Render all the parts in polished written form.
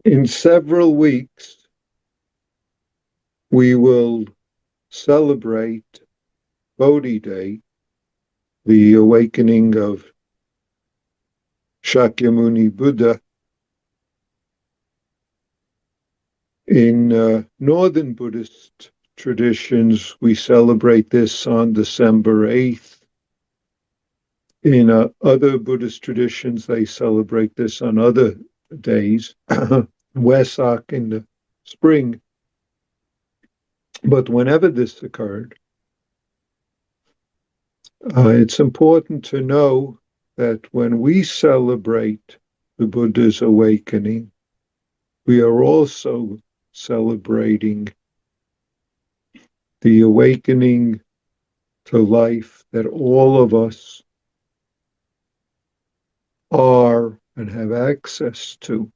In several weeks, we will celebrate Bodhi Day, the awakening of Shakyamuni Buddha. In northern Buddhist traditions, we celebrate this on December 8th. In other Buddhist traditions, they celebrate this on other days, Wesak in the spring. But whenever this occurred, it's important to know that when we celebrate the Buddha's awakening, we are also celebrating the awakening to life that all of us are and have access to,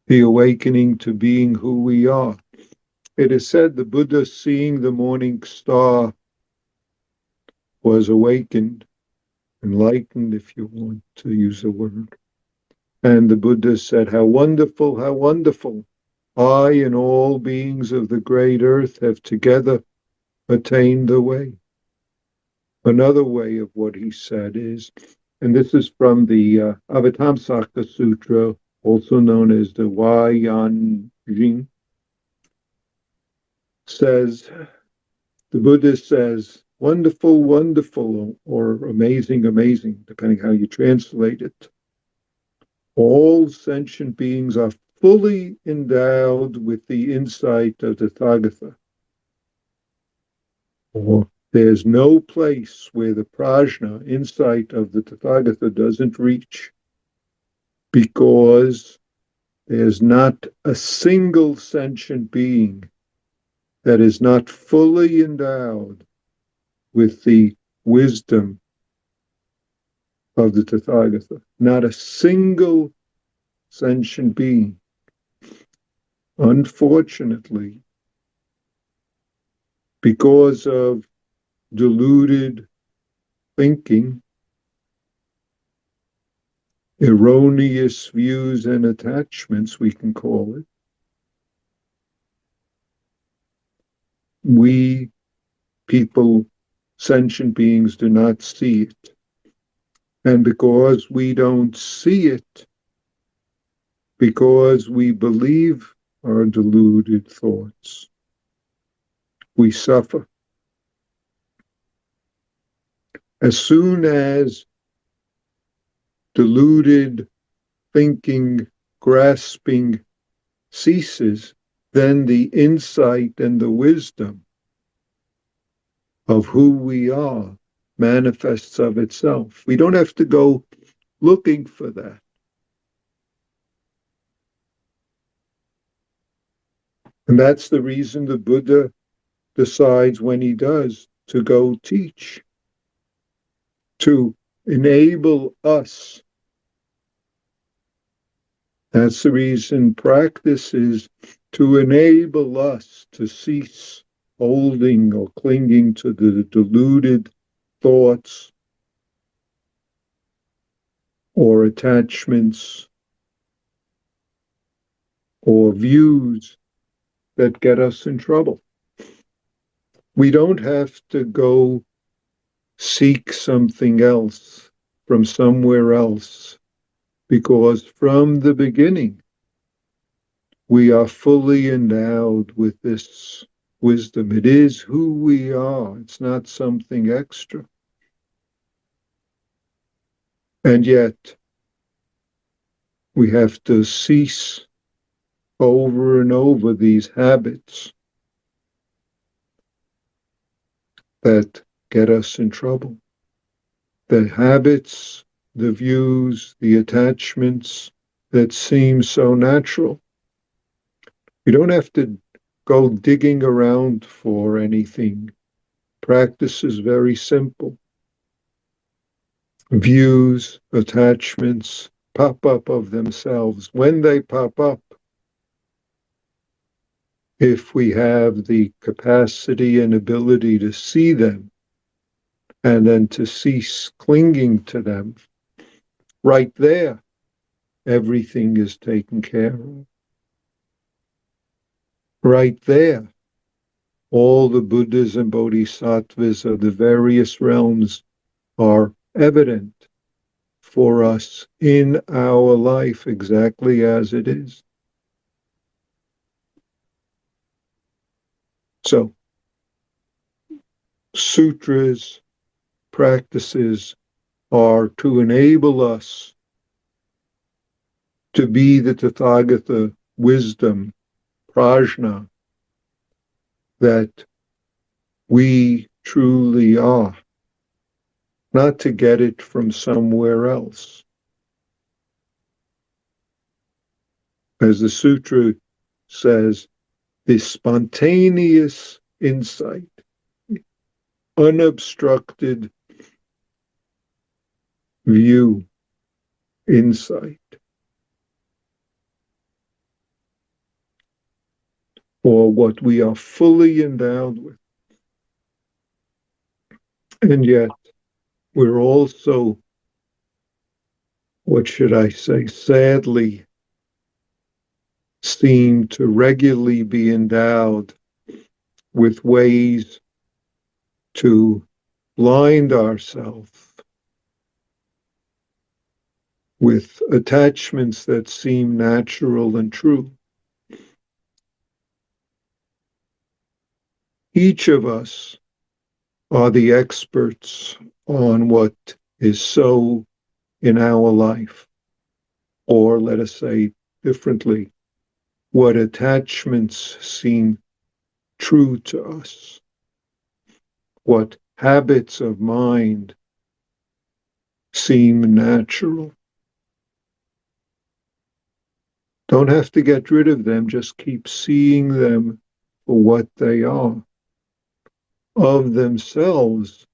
the awakening to being who we are. It is said the Buddha, seeing the morning star, was awakened, enlightened, if you want to use a word. And the Buddha said, how wonderful, how wonderful. I and all beings of the great earth have together attained the way. Another way of what he said is, and this is from the Avatamsaka Sutra, also known as the Huayan Jing, says, the Buddha says, wonderful, wonderful, or amazing, amazing, depending how you translate it. All sentient beings are fully endowed with the insight of the Tathagata. Or there's no place where the prajna, insight of the Tathagata, doesn't reach, because there's not a single sentient being that is not fully endowed with the wisdom of the Tathagata. Not a single sentient being. Unfortunately, because of deluded thinking, erroneous views and attachments, we can call it, we people, sentient beings, do not see it. And because we don't see it, because we believe our deluded thoughts, we suffer. As soon as deluded thinking, grasping ceases, then the insight and the wisdom of who we are manifests of itself. We don't have to go looking for that. And that's the reason the Buddha decides, when he does, to go teach, to enable us. That's the reason practice is to enable us to cease holding or clinging to the deluded thoughts or attachments or views that get us in trouble. We don't have to go seek something else from somewhere else, because from the beginning we are fully endowed with this wisdom. It is who we are. It's not something extra. And yet we have to cease over and over these habits that get us in trouble. The habits, the views, the attachments that seem so natural. You don't have to go digging around for anything. Practice is very simple. Views, attachments pop up of themselves. When they pop up, if we have the capacity and ability to see them and then to cease clinging to them, right there everything is taken care of. Right there, all the Buddhas and Bodhisattvas of the various realms are evident for us in our life exactly as it is. So, sutras, practices are to enable us to be the Tathagata wisdom, prajna, that we truly are, not to get it from somewhere else. As the sutra says, this spontaneous insight, unobstructed view, insight, or what we are fully endowed with. And yet, we're also, what should I say, sadly, seem to regularly be endowed with ways to blind ourselves with attachments that seem natural and true. Each of us are the experts on what is so in our life, or let us say differently, what attachments seem true to us, what habits of mind seem natural. Don't have to get rid of them, just keep seeing them for what they are. Of themselves,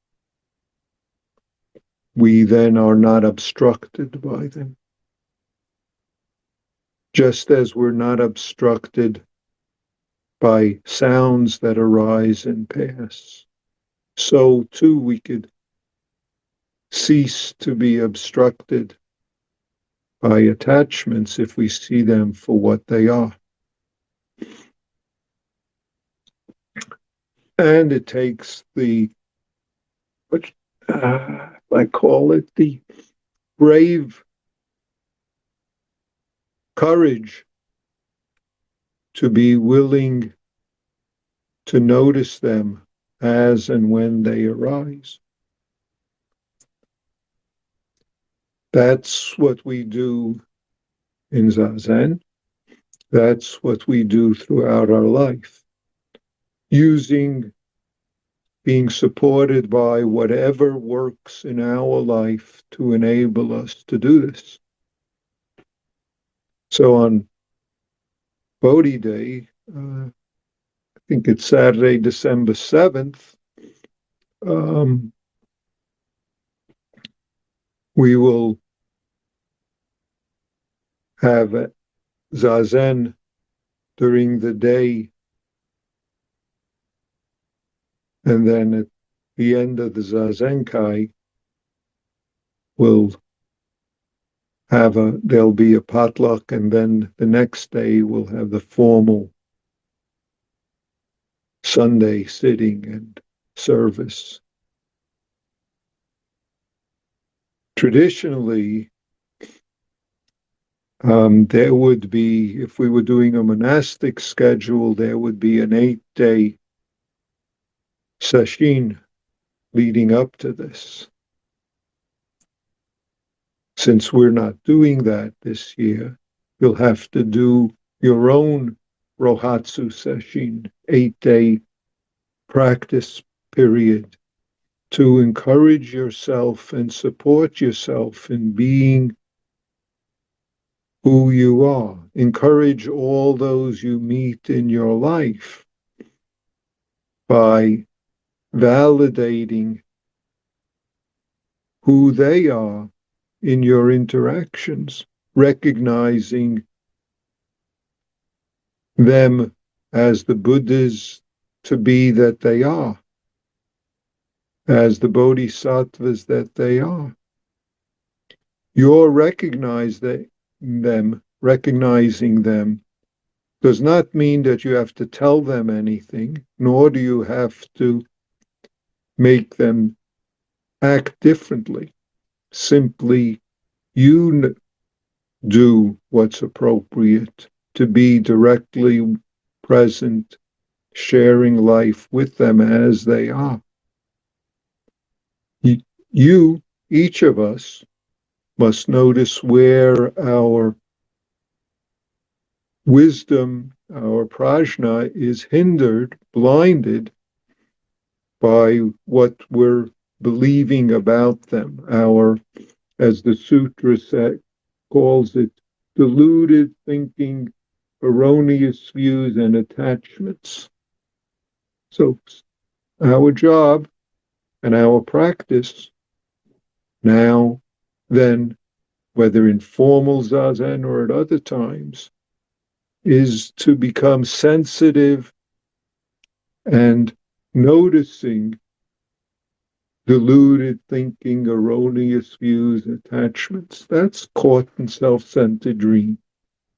we then are not obstructed by them. Just as we're not obstructed by sounds that arise and pass, so too we could cease to be obstructed by attachments if we see them for what they are. And it takes the, what I call it, the brave courage to be willing to notice them as and when they arise. That's what we do in Zazen. That's what we do throughout our life, being supported by whatever works in our life to enable us to do this. So on Bodhi Day, I think it's Saturday, December 7th, we will have Zazen during the day, and then at the end of the Zazenkai, there'll be a potluck, and then the next day we'll have the formal Sunday sitting and service. Traditionally, there would be, if we were doing a monastic schedule, there would be an 8-day session leading up to this. Since we're not doing that this year, you'll have to do your own Rohatsu session, 8-day practice period, to encourage yourself and support yourself in being who you are. Encourage all those you meet in your life by validating who they are in your interactions, recognizing them as the Buddhas to be that they are, as the Bodhisattvas that they are. You're recognizing them, recognizing them, does not mean that you have to tell them anything, nor do you have to make them act differently. Simply, you do what's appropriate to be directly present, sharing life with them as they are. You, each of us, must notice where our wisdom, our prajna, is hindered, blinded by what we're believing about them. Our, as the sutra calls it, deluded thinking, erroneous views, and attachments. So, our job and our practice now, then, whether in formal zazen or at other times, is to become sensitive and noticing deluded thinking, erroneous views, attachments. That's caught in self-centered dream.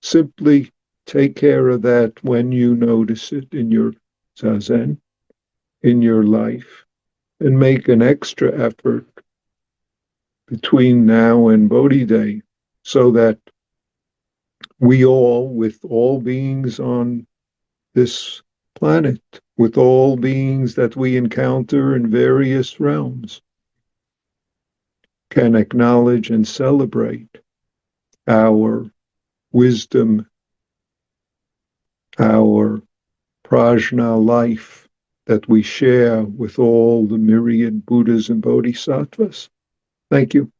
Simply take care of that when you notice it in your zazen, in your life, and make an extra effort between now and Bodhi Day so that we all, with all beings on this planet, with all beings that we encounter in various realms, can acknowledge and celebrate our wisdom, our prajna life that we share with all the myriad Buddhas and Bodhisattvas. Thank you.